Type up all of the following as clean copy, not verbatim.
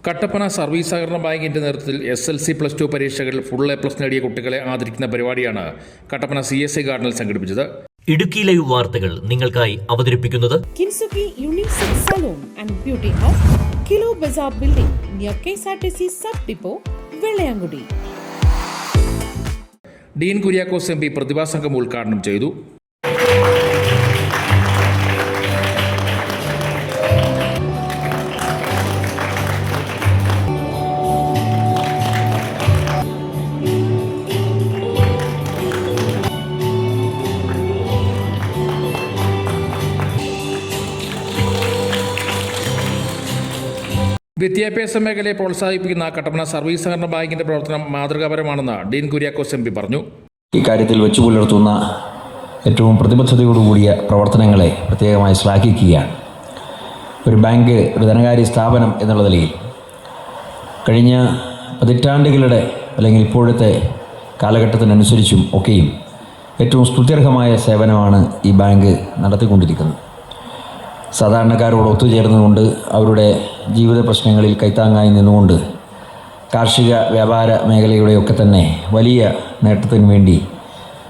Kattappana service സഹകരണ ബാങ്കിന്റെ നേതൃത്വത്തിൽ SLC+2 പരീക്ഷകളിൽ ഫുൾ A+ നേടിയ കുട്ടികളെ ആദരിക്കുന്ന പരിപാടിയാണ് കട്ടപ്പന CSI ഗാർഡനിൽ സംഘടിപ്പിച്ചത്. ഇടുക്കി ലൈവ് വാർത്തകൾ നിങ്ങൾക്കായി അവതരിപ്പിക്കുന്നത് Kintsugi unisex salon and beauty hub, kilo Bazaar building near KSRTC sub depot, Vellayamkudi. Dean Kuriakose MP പ്രതിഭാസംഗം ഉദ്ഘാടനം ചെയ്തു. വിദ്യാഭ്യാസ മേഖലയെ പ്രോത്സാഹിപ്പിക്കുന്ന കട്ടപ്പന സർവീസ് സഹകരണ ബാങ്കിന്റെ പ്രവർത്തനം മാതൃകാപരമാണെന്ന് ഡീൻ കുര്യാക്കോസ് MP പറഞ്ഞു. ഇക്കാര്യത്തിൽ വെച്ചു പുലർത്തുന്ന ഏറ്റവും പ്രതിബദ്ധതയോടുകൂടിയ പ്രവർത്തനങ്ങളെ പ്രത്യേകമായി ശ്ലാഘിക്കുകയാണ്. ഒരു ബാങ്ക്, ഒരു ധനകാര്യ സ്ഥാപനം എന്നുള്ള നിലയിൽ കഴിഞ്ഞ പതിറ്റാണ്ടുകളുടെ അല്ലെങ്കിൽ ഇപ്പോഴത്തെ കാലഘട്ടത്തിനനുസരിച്ചും ഒക്കെയും ഏറ്റവും സ്തുത്യർഹമായ സേവനമാണ് ഈ ബാങ്ക് നടത്തിക്കൊണ്ടിരിക്കുന്നത്. സാധാരണക്കാരോട് ഒത്തുചേർന്നുകൊണ്ട് അവരുടെ ജീവിത പ്രശ്നങ്ങളിൽ കൈത്താങ്ങായി നിന്നുകൊണ്ട് കാർഷിക വ്യാപാര മേഖലയുടെയൊക്കെ തന്നെ വലിയ നേട്ടത്തിന് വേണ്ടി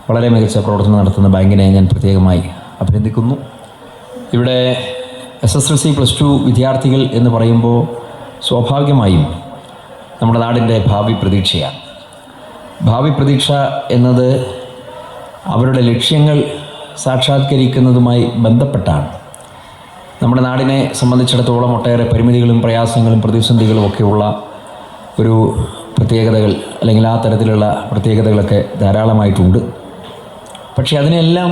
വളരെ മികച്ച പ്രവർത്തനം നടത്തുന്ന ബാങ്കിനെ ഞാൻ പ്രത്യേകമായി അഭിനന്ദിക്കുന്നു. ഇവിടെ SSLC+2 വിദ്യാർത്ഥികൾ എന്ന് പറയുമ്പോൾ സ്വാഭാവികമായും നമ്മുടെ നാടിൻ്റെ ഭാവി പ്രതീക്ഷയാണ്. ഭാവി പ്രതീക്ഷ എന്നത് അവരുടെ ലക്ഷ്യങ്ങൾ സാക്ഷാത്കരിക്കുന്നതുമായി ബന്ധപ്പെട്ടാണ്. നമ്മുടെ നാടിനെ സംബന്ധിച്ചിടത്തോളം ഒട്ടേറെ പരിമിതികളും പ്രയാസങ്ങളും പ്രതിസന്ധികളും ഒക്കെയുള്ള ഒരു പ്രത്യേകതകൾ അല്ലെങ്കിൽ ആ തരത്തിലുള്ള പ്രത്യേകതകളൊക്കെ ധാരാളമായിട്ടുണ്ട്. പക്ഷേ അതിനെല്ലാം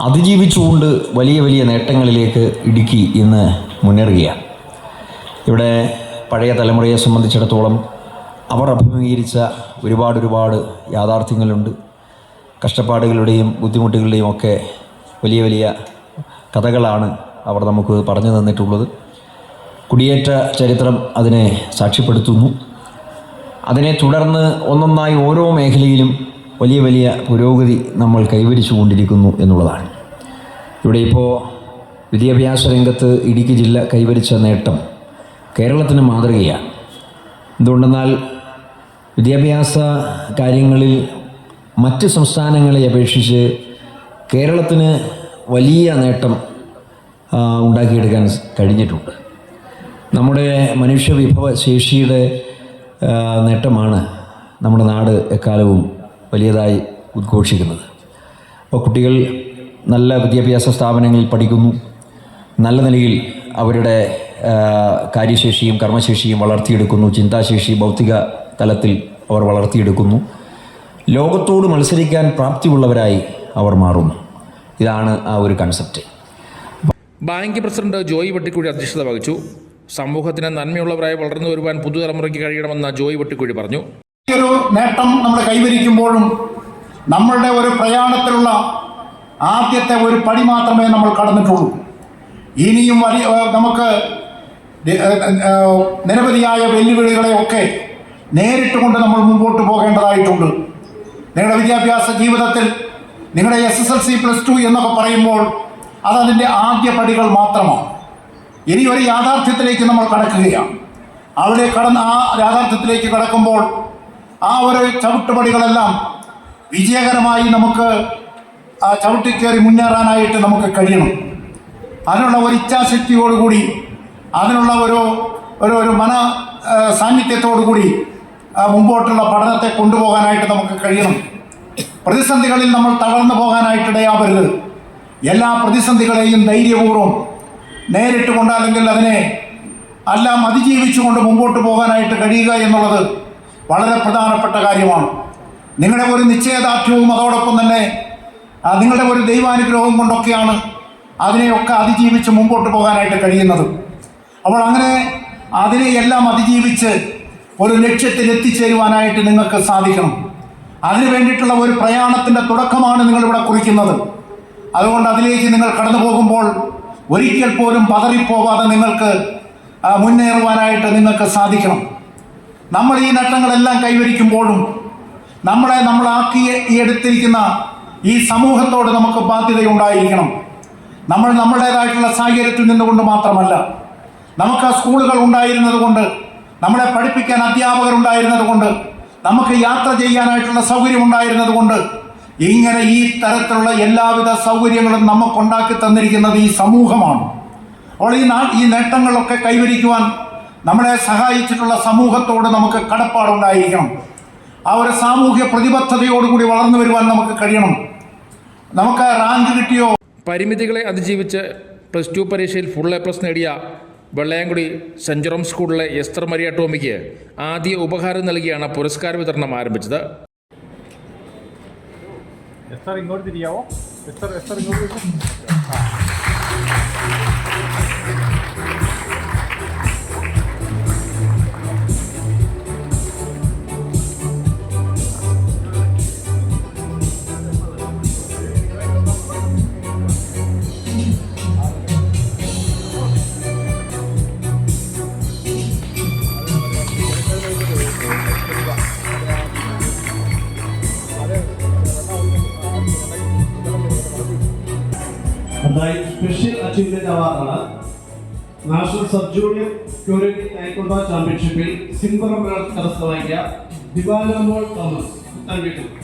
അതിജീവിച്ചുകൊണ്ട് വലിയ വലിയ നേട്ടങ്ങളിലേക്ക് ഇടുക്കി ഇന്ന് മുന്നേറുകയാണ്. ഇവിടെ പഴയ തലമുറയെ സംബന്ധിച്ചിടത്തോളം അവർ അഭിമുഖീകരിച്ച ഒരുപാട് യാഥാർത്ഥ്യങ്ങളുണ്ട്. കഷ്ടപ്പാടുകളുടെയും ബുദ്ധിമുട്ടുകളുടെയും ഒക്കെ വലിയ വലിയ കഥകളാണ് അവർ നമുക്ക് പറഞ്ഞു തന്നിട്ടുള്ളത്. കുടിയേറ്റ ചരിത്രം അതിനെ സാക്ഷ്യപ്പെടുത്തുന്നു. അതിനെ തുടർന്ന് ഒന്നൊന്നായി ഓരോ മേഖലയിലും വലിയ വലിയ പുരോഗതി നമ്മൾ കൈവരിച്ചു കൊണ്ടിരിക്കുന്നു എന്നുള്ളതാണ്. ഇവിടെ ഇപ്പോൾ വിദ്യാഭ്യാസ രംഗത്ത് ഇടുക്കി ജില്ല കൈവരിച്ച നേട്ടം കേരളത്തിന് മാതൃകയാണ്. എന്തുകൊണ്ടെന്നാൽ വിദ്യാഭ്യാസ കാര്യങ്ങളിൽ മറ്റ് സംസ്ഥാനങ്ങളെ അപേക്ഷിച്ച് കേരളത്തിന് വലിയ നേട്ടം ഉണ്ടാക്കിയെടുക്കാൻ കഴിഞ്ഞിട്ടുണ്ട്. നമ്മുടെ മനുഷ്യവിഭവശേഷിയുടെ നേട്ടമാണ് നമ്മുടെ നാട് എക്കാലവും വലിയതായി ഉദ്ഘോഷിക്കുന്നത്. അപ്പോൾ കുട്ടികൾ നല്ല വിദ്യാഭ്യാസ സ്ഥാപനങ്ങളിൽ പഠിക്കുന്നു, നല്ല നിലയിൽ അവരുടെ കാര്യശേഷിയും കർമ്മശേഷിയും വളർത്തിയെടുക്കുന്നു, ചിന്താശേഷി ബൗദ്ധിക തലത്തിൽ അവർ വളർത്തിയെടുക്കുന്നു, ലോകത്തോട് മത്സരിക്കാൻ പ്രാപ്തിയുള്ളവരായി അവർ മാറുന്നു. ഇതാണ് ആ ഒരു concept. Bank president Joy Vettikuzhi അധ്യക്ഷത വഹിച്ചു. സമൂഹത്തിന് നന്മയുള്ളവരായി വളർന്നു വരുവാൻ പുതുതലമുറയ്ക്ക് കഴിയണമെന്ന് ജോയി വെട്ടിക്കുഴി പറഞ്ഞു. ഒരു നേട്ടം നമ്മൾ കൈവരിക്കുമ്പോഴും നമ്മളുടെ ഒരു പ്രയാണത്തിലുള്ള ആദ്യത്തെ ഒരു പടി മാത്രമേ നമ്മൾ കടന്നിട്ടുള്ളൂ. ഇനിയും നമുക്ക് നിരവധിയായ വെല്ലുവിളികളെയൊക്കെ നേരിട്ടുകൊണ്ട് നമ്മൾ മുമ്പോട്ട് പോകേണ്ടതായിട്ടുണ്ട്. നിങ്ങളുടെ വിദ്യാഭ്യാസ ജീവിതത്തിൽ നിങ്ങളുടെ SSLC+2 എന്നൊക്കെ പറയുമ്പോൾ അതതിൻ്റെ ആദ്യ പടികൾ മാത്രമാണ്. ഇനി ഒരു യാഥാർത്ഥ്യത്തിലേക്ക് നമ്മൾ കടക്കുകയാണ്. അവിടെ ആ യാഥാർത്ഥ്യത്തിലേക്ക് കടക്കുമ്പോൾ ആ ഒരു ചവിട്ടുപടികളെല്ലാം വിജയകരമായി നമുക്ക് ചവിട്ടിക്കേറി മുന്നേറാനായിട്ട് നമുക്ക് കഴിയണം. അതിനുള്ള ഒരു ഇച്ഛാശക്തിയോടുകൂടി, അതിനുള്ള ഒരു മന സാന്നിധ്യത്തോടുകൂടി മുമ്പോട്ടുള്ള പഠനത്തെ കൊണ്ടുപോകാനായിട്ട് നമുക്ക് കഴിയണം. പ്രതിസന്ധികളിൽ നമ്മൾ തളർന്നു പോകാനായിട്ടിടയാവരുത്. എല്ലാ പ്രതിസന്ധികളെയും ധൈര്യപൂർവ്വം നേരിട്ടുകൊണ്ട് അല്ലെങ്കിൽ അതിനെ എല്ലാം അതിജീവിച്ചുകൊണ്ട് മുമ്പോട്ട് പോകാനായിട്ട് കഴിയുക എന്നുള്ളത് വളരെ പ്രധാനപ്പെട്ട കാര്യമാണ്. നിങ്ങളുടെ ഒരു നിശ്ചയദാർഢ്യവും അതോടൊപ്പം തന്നെ നിങ്ങളുടെ ഒരു ദൈവാനുഗ്രഹവും കൊണ്ടൊക്കെയാണ് അതിനെയൊക്കെ അതിജീവിച്ച് മുമ്പോട്ട് പോകാനായിട്ട് കഴിയുന്നത്. അപ്പോൾ അങ്ങനെ അതിനെയെല്ലാം അതിജീവിച്ച് ഒരു ലക്ഷ്യത്തിൽ എത്തിച്ചേരുവാനായിട്ട് നിങ്ങൾക്ക് സാധിക്കണം. അതിനു വേണ്ടിയിട്ടുള്ള ഒരു പ്രയാണത്തിൻ്റെ തുടക്കമാണ് നിങ്ങളിവിടെ കുറിക്കുന്നത്. അതുകൊണ്ട് അതിലേക്ക് നിങ്ങൾ കടന്നു പോകുമ്പോൾ ഒരിക്കൽ പോലും പതറിപ്പോകാതെ നിങ്ങൾക്ക് മുന്നേറുവാനായിട്ട് നിങ്ങൾക്ക് സാധിക്കണം. നമ്മൾ ഈ നേട്ടങ്ങളെല്ലാം കൈവരിക്കുമ്പോഴും നമ്മളാക്കി എടുത്തിരിക്കുന്ന ഈ സമൂഹത്തോട് നമുക്ക് ബാധ്യതയുണ്ടായിരിക്കണം. നമ്മുടേതായിട്ടുള്ള സാഹചര്യത്തിൽ നിന്നുകൊണ്ട് മാത്രമല്ല, നമുക്ക് ആ സ്കൂളുകൾ ഉണ്ടായിരുന്നത് കൊണ്ട് നമ്മളെ പഠിപ്പിക്കാൻ അധ്യാപകരുണ്ടായിരുന്നത് കൊണ്ട്, നമുക്ക് യാത്ര ചെയ്യാനായിട്ടുള്ള സൗകര്യം ഉണ്ടായിരുന്നത് കൊണ്ട്, ഇങ്ങനെ ഈ തരത്തിലുള്ള എല്ലാവിധ സൗകര്യങ്ങളും നമുക്കുണ്ടാക്കി തന്നിരിക്കുന്നത് ഈ സമൂഹമാണ്. അപ്പോൾ ഈ നേട്ടങ്ങളൊക്കെ കൈവരിക്കുവാൻ നമ്മളെ സഹായിച്ചിട്ടുള്ള സമൂഹത്തോട് നമുക്ക് കടപ്പാടുണ്ടായിരിക്കണം. ആ ഒരു സാമൂഹ്യ പ്രതിബദ്ധതയോടുകൂടി വളർന്നു വരുവാൻ നമുക്ക് കഴിയണം. നമുക്ക് റാങ്ക് കിട്ടിയോ? പരിമിതികളെ അതിജീവിച്ച് +2 പരീക്ഷയിൽ ഫുൾ A+ നേടിയ വെള്ളയാംകുടി സെൻറ് ജെറോം സ്കൂളിലെ എസ്തർ മരിയ ടോമിക്ക് ആദ്യ ഉപഹാരം നൽകിയാണ് പുരസ്കാര വിതരണം ആരംഭിച്ചത്. ഇങ്ങോട്ട് തിരിയാവോ? ഇങ്ങോട്ട്. സ്പെഷ്യൽ അച്ചീവ്മെന്റ് അവാർഡാണ്. നാഷണൽ സബ് ജൂനിയർ ക്യൂറേറ്റ് ടൈക്കോണ്ടോ ചാമ്പ്യൻഷിപ്പിൽ സിൽവർ മെഡൽ കരസ്ഥമാക്കിയ ദിവാനമോൾ തോമസ് നൽകിയിട്ടുണ്ട്.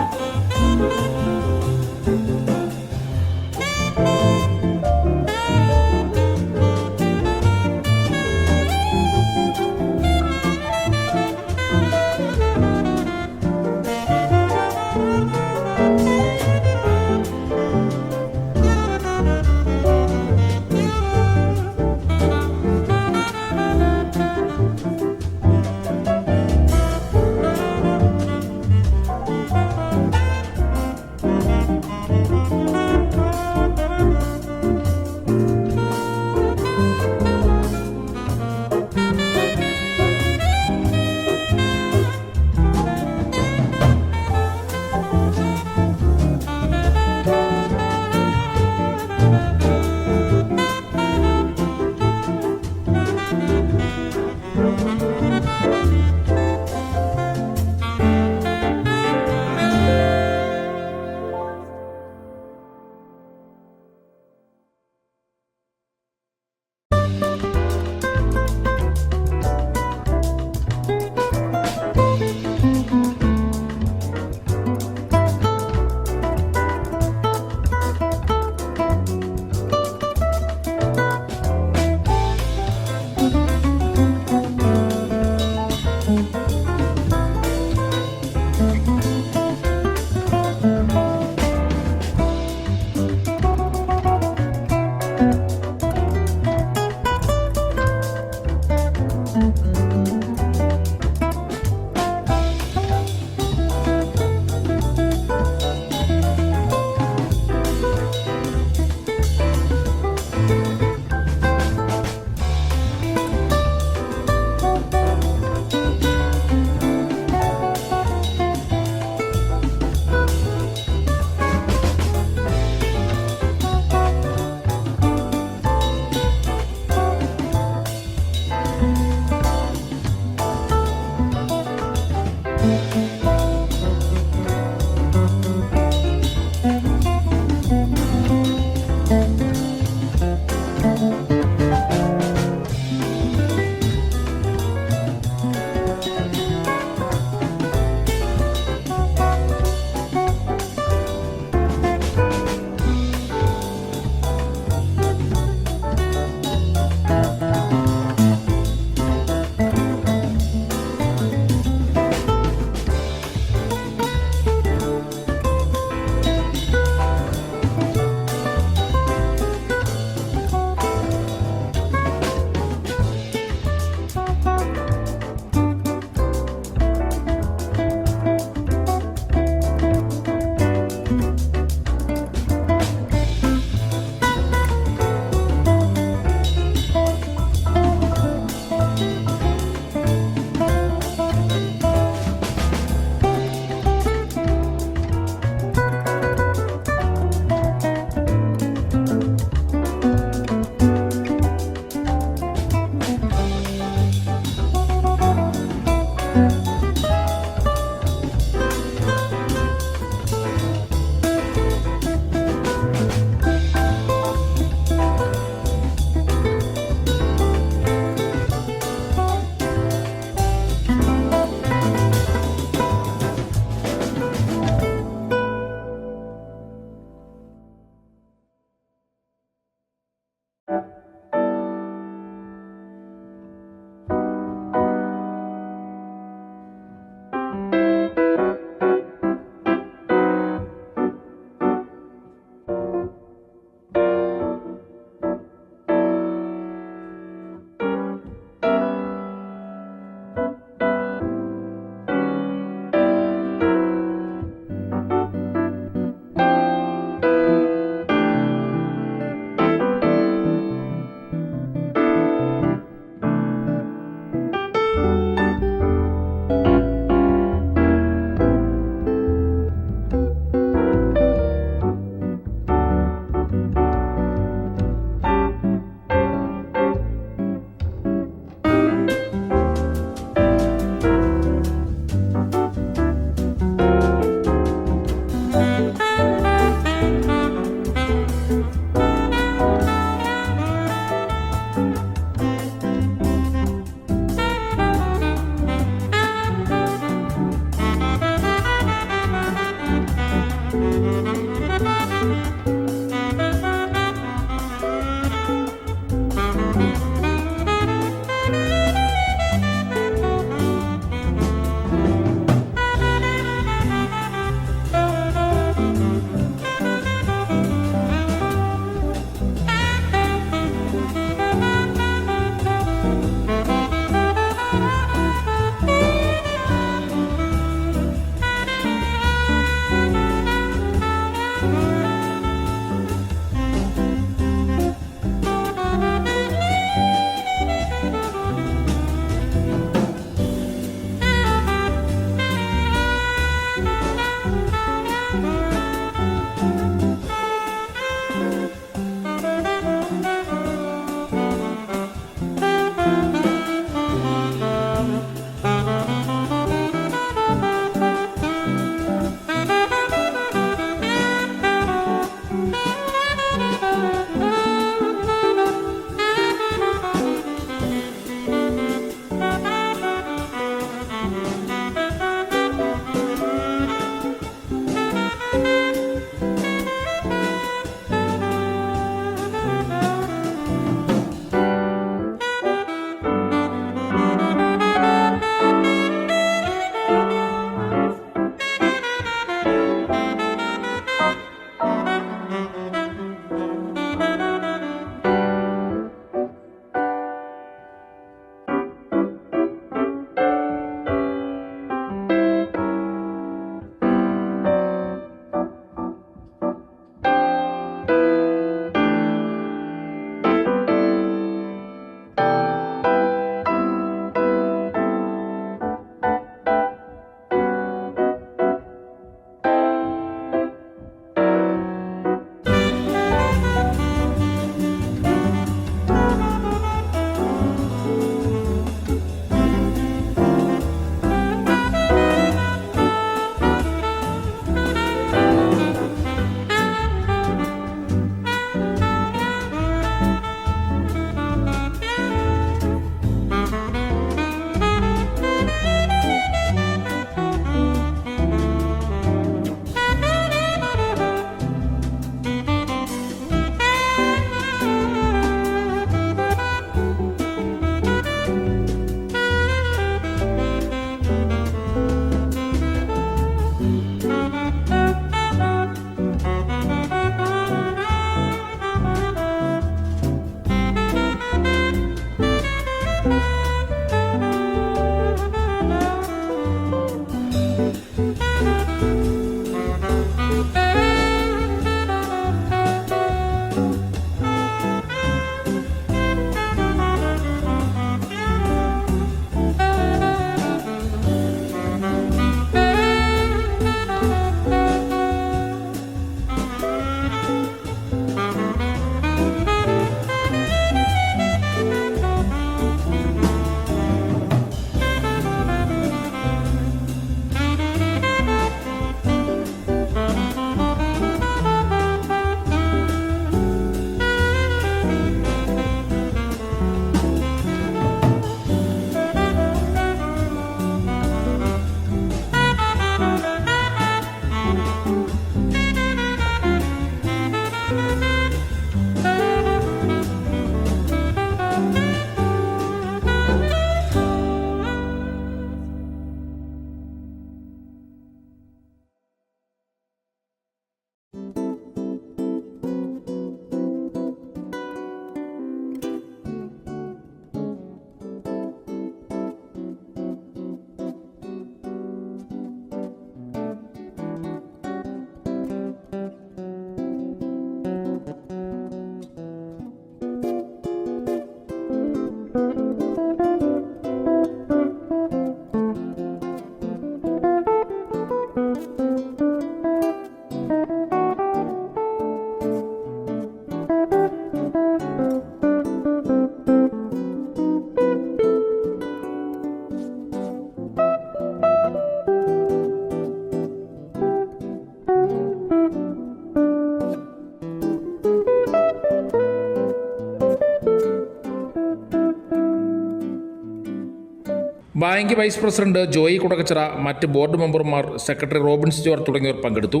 Bank vice president Joy Kudakkachira, മറ്റ് ബോർഡ് മെമ്പർമാർ, സെക്രട്ടറി റോബിൻസ് ജോർജ് തുടങ്ങിയവർ പങ്കെടുത്തു.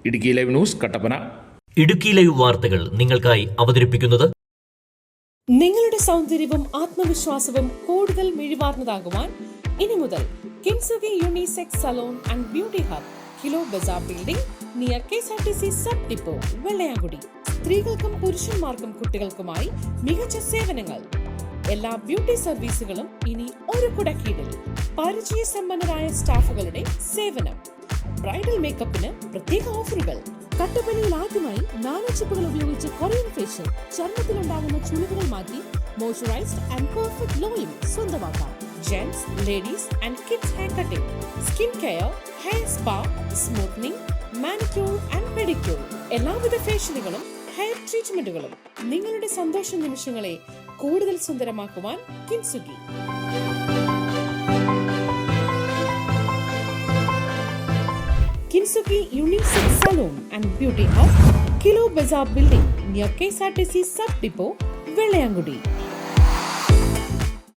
Idukki live news Kattappana. Idukki live വാർത്തകൾ നിങ്ങൾക്കായി അവതരിപ്പിക്കുന്നത് നിങ്ങളുടെ സൗന്ദര്യവും ആത്മവിശ്വാസവും കൂടുതൽ മിഴിവാർന്നതാകുവാൻ ഇനി മുതൽ Kintsugi unisex salon and beauty hub, kilo Bazaar building, near KSRTC sub depot, Vellayamkudi. സ്ത്രീകൾക്കും പുരുഷന്മാർക്കും കുട്ടികൾക്കുമായി മികച്ച സേവനങ്ങൾ. എല്ലാ ബ്യൂട്ടി സർവീസുകളും ഇനി ഒരു കുടക്കീഴിൽ. പരിചയസമ്പന്നരായ സ്റ്റാഫുകളുടെ സേവനം. ബ്രൈഡൽ മേക്കപ്പിന് പ്രത്യേക ഓഫറുകൾ. കട്ടപ്പനയിൽ ആദ്യമായി നാനോ ചിപ്പുകൾ ഉപയോഗിച്ച് കൊറിയൻ ഫേഷ്യൽ, ചർമ്മത്തിലുണ്ടാകുന്ന ചുളിവുകൾ മാറ്റി മോയ്സ്ചറൈസ്ഡ് ആൻഡ് പെർഫെക്റ്റ് ഗ്ലോയും സ്വന്തമാക്കാം. Gents, ladies and kids hair cutting, skin care, hair spa, smoothening, manicure and pedicure. എല്ലാവിധ ഫേഷ്യലുകളും ഹെയർ ട്രീറ്റ്മെന്റുകളും. നിങ്ങളുടെ സന്തോഷ നിമിഷങ്ങളെ കൂടുതൽ സുന്ദരമാക്കുവാൻ Kintsugi. Kintsugi unisex salon and beauty hub, kilo Bazaar building, near KSRTC sub depot, Vellayamkudi.